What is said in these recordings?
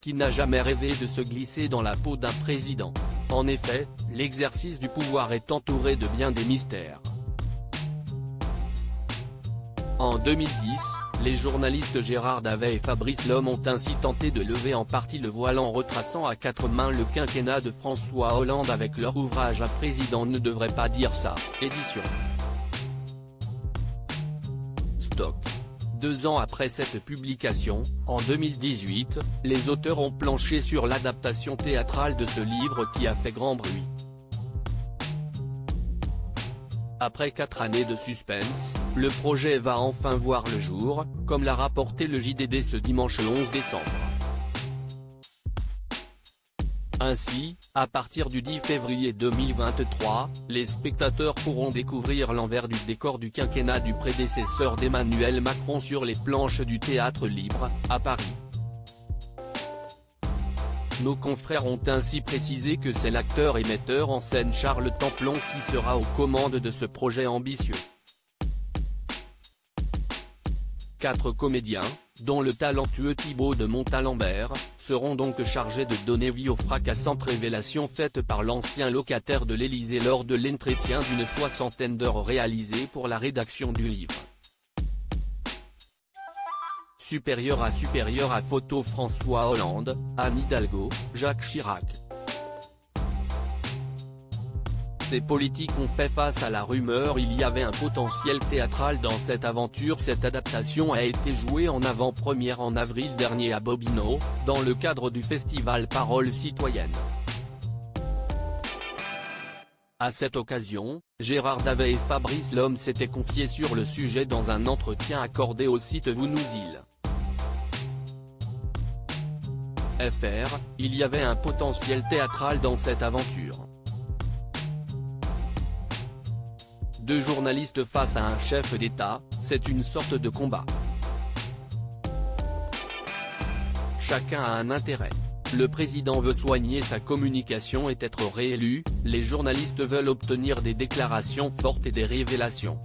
qui n'a jamais rêvé de se glisser dans la peau d'un président. En effet, l'exercice du pouvoir est entouré de bien des mystères. En 2010, les journalistes Gérard Davet et Fabrice Lhomme ont ainsi tenté de lever en partie le voile en retraçant à quatre mains le quinquennat de François Hollande avec leur ouvrage « Un président ne devrait pas dire ça », édition Stock. 2 ans après cette publication, en 2018, les auteurs ont planché sur l'adaptation théâtrale de ce livre qui a fait grand bruit. Après 4 années de suspense, le projet va enfin voir le jour, comme l'a rapporté le JDD ce dimanche 11 décembre. Ainsi, à partir du 10 février 2023, les spectateurs pourront découvrir l'envers du décor du quinquennat du prédécesseur d'Emmanuel Macron sur les planches du Théâtre Libre, à Paris. Nos confrères ont ainsi précisé que c'est l'acteur et metteur en scène Charles Templon qui sera aux commandes de ce projet ambitieux. 4 comédiens, dont le talentueux Thibaut de Montalembert, seront donc chargés de donner vie aux fracassantes révélations faites par l'ancien locataire de l'Élysée lors de l'entretien d'une 60aine d'heures réalisé pour la rédaction du livre. Supérieur à photo François Hollande, Anne Hidalgo, Jacques Chirac. Ces politiques ont fait face à la rumeur il y avait un potentiel théâtral dans cette aventure. Cette adaptation a été jouée en avant-première en avril dernier à Bobino, dans le cadre du festival Parole citoyenne. À cette occasion, Gérard Davet et Fabrice Lhomme s'étaient confiés sur le sujet dans un entretien accordé au site Vounousil. FR, il y avait un potentiel théâtral dans cette aventure. 2 journalistes face à un chef d'État, c'est une sorte de combat. Chacun a un intérêt. Le président veut soigner sa communication et être réélu, les journalistes veulent obtenir des déclarations fortes et des révélations.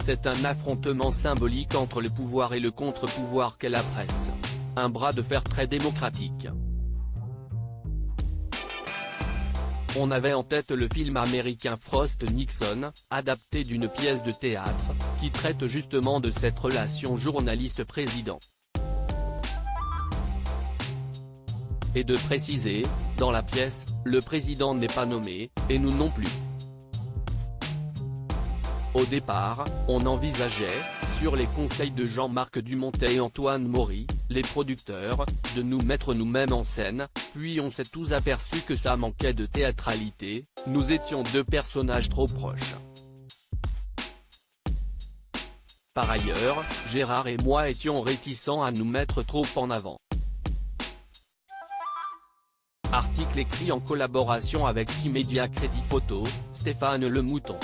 C'est un affrontement symbolique entre le pouvoir et le contre-pouvoir qu'est la presse. Un bras de fer très démocratique. On avait en tête le film américain Frost Nixon, adapté d'une pièce de théâtre, qui traite justement de cette relation journaliste-président. Et de préciser, dans la pièce, le président n'est pas nommé, et nous non plus. Au départ, on envisageait, sur les conseils de Jean-Marc Dumontet et Antoine Maury, les producteurs, de nous mettre nous-mêmes en scène, puis on s'est tous aperçus que ça manquait de théâtralité, nous étions 2 personnages trop proches. Par ailleurs, Gérard et moi étions réticents à nous mettre trop en avant. Article écrit en collaboration avec 6 médias Crédit Photo, Stéphane Le Mouton.